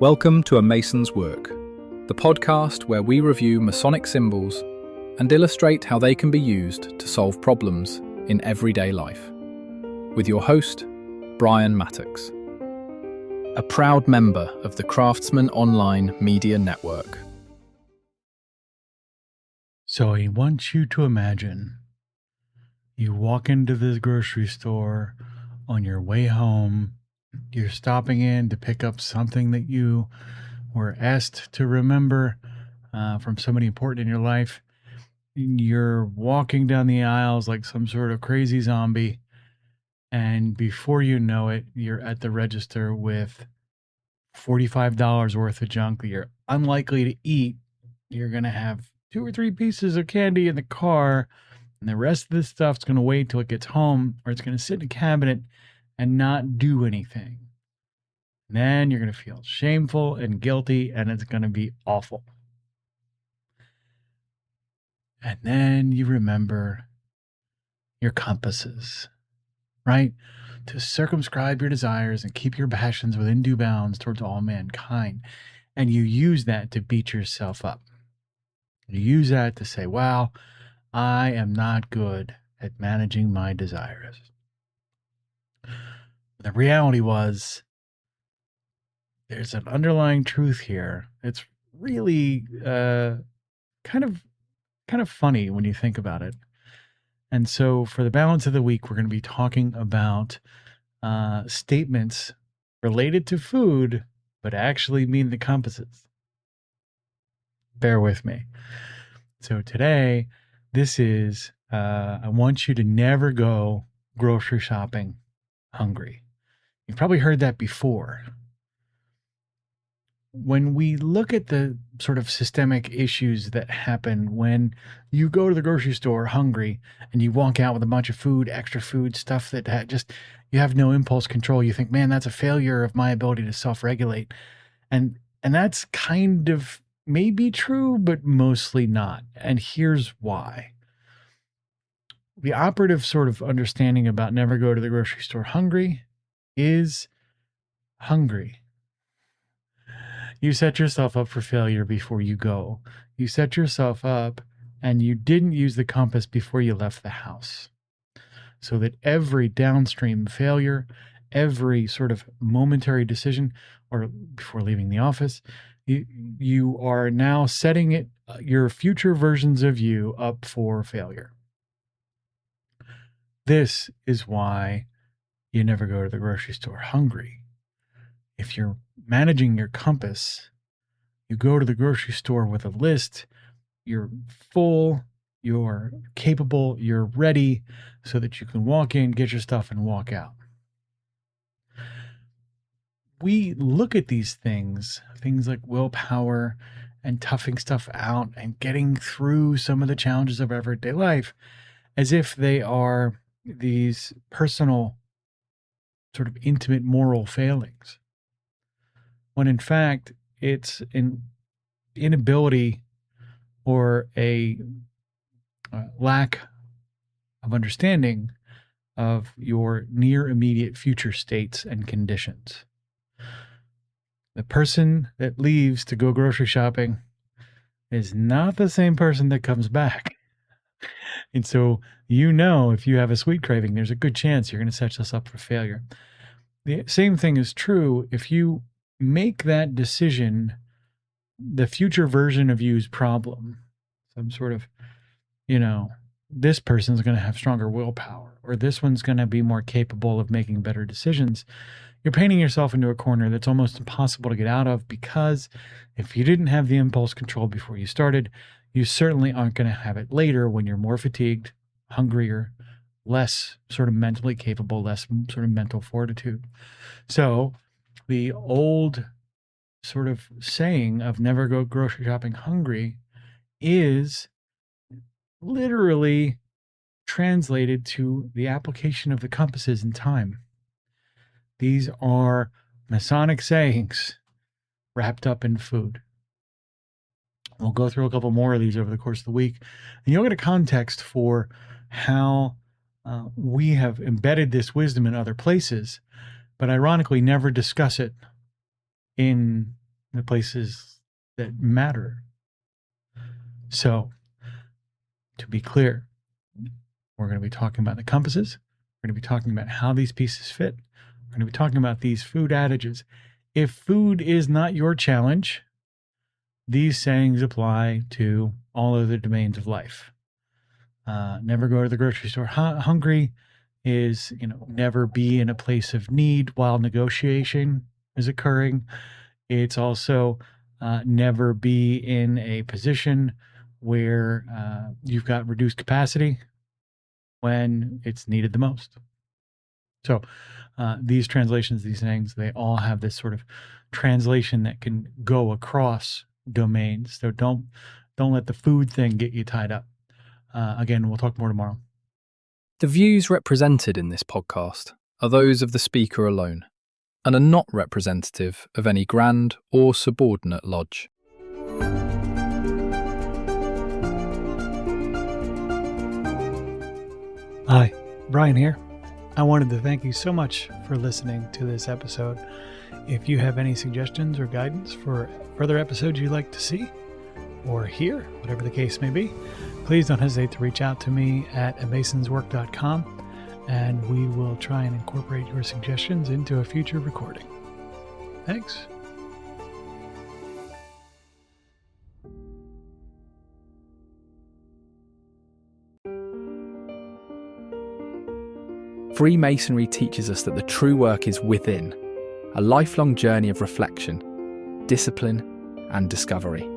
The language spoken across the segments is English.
Welcome to A Mason's Work, the podcast where we review Masonic symbols and illustrate how they can be used to solve problems in everyday life. With your host, Brian Mattocks, a proud member of the Craftsman Online Media Network. So I want you to imagine you walk into this grocery store on your way home. You're stopping in to pick up something that you were asked to remember from somebody important in your life. You're walking down the aisles like some sort of crazy zombie. And before you know it, you're at the register with $45 worth of junk that you're unlikely to eat. You're going to have 2 or 3 pieces of candy in the car, and the rest of this stuff's going to wait till it gets home, or it's going to sit in a cabinet and not do anything. And then you're going to feel shameful and guilty, and it's going to be awful. And then you remember your compasses, right? To circumscribe your desires and keep your passions within due bounds towards all mankind. And you use that to beat yourself up. You use that to say, wow, I am not good at managing my desires. The reality was, there's an underlying truth here. It's really kind of funny when you think about it. And so for the balance of the week, we're going to be talking about statements related to food, but actually mean the compasses. Bear with me. So today, this is, I want you to never go grocery shopping hungry. You've probably heard that before. When we look at the sort of systemic issues that happen when you go to the grocery store hungry and you walk out with a bunch of food, extra food, stuff that just, you have no impulse control. You think, man, that's a failure of my ability to self-regulate. And that's kind of maybe true, but mostly not. And here's why. The operative sort of understanding about never go to the grocery store hungry is hungry. You set yourself up for failure before you go. You set yourself up and you didn't use the compass before you left the house. So that every downstream failure, every sort of momentary decision, or before leaving the office, you are now setting your future versions of you up for failure. This is why you never go to the grocery store hungry. If you're managing your compass, you go to the grocery store with a list, you're full, you're capable, you're ready, so that you can walk in, get your stuff, and walk out. We look at these things like willpower and toughing stuff out and getting through some of the challenges of everyday life, as if they are these personal, sort of intimate moral failings. When in fact, it's an inability or a lack of understanding of your near immediate future states and conditions. The person that leaves to go grocery shopping is not the same person that comes back. And so, if you have a sweet craving, there's a good chance you're going to set yourself up for failure. The same thing is true if you make that decision the future version of you's problem. Some sort of, this person's going to have stronger willpower, or this one's going to be more capable of making better decisions. You're painting yourself into a corner that's almost impossible to get out of, because if you didn't have the impulse control before you started, you certainly aren't going to have it later when you're more fatigued, hungrier, less sort of mentally capable, less sort of mental fortitude. So the old sort of saying of never go grocery shopping hungry is literally translated to the application of the compasses in time. These are Masonic sayings wrapped up in food. We'll go through a couple more of these over the course of the week, and you'll get a context for how we have embedded this wisdom in other places, but ironically never discuss it in the places that matter. So, to be clear, we're going to be talking about the compasses. We're going to be talking about how these pieces fit. We're going to be talking about these food adages. If food is not your challenge, these sayings apply to all other domains of life. Never go to the grocery store hungry is, never be in a place of need while negotiation is occurring. It's also never be in a position where you've got reduced capacity when it's needed the most. So these translations, these things, they all have this sort of translation that can go across domains. So don't let the food thing get you tied up. Again, we'll talk more tomorrow. The views represented in this podcast are those of the speaker alone and are not representative of any grand or subordinate lodge. Hi, Brian here. I wanted to thank you so much for listening to this episode. If you have any suggestions or guidance for further episodes you'd like to see or hear, whatever the case may be, please don't hesitate to reach out to me at amasonswork.com, and we will try and incorporate your suggestions into a future recording. Thanks. Freemasonry teaches us that the true work is within, a lifelong journey of reflection, discipline, and discovery.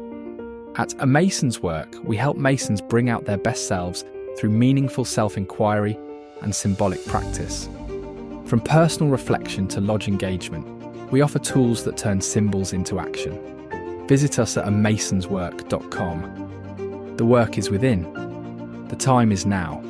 At A Mason's Work, we help Masons bring out their best selves through meaningful self-inquiry and symbolic practice. From personal reflection to lodge engagement, we offer tools that turn symbols into action. Visit us at amasonswork.com. The work is within. The time is now.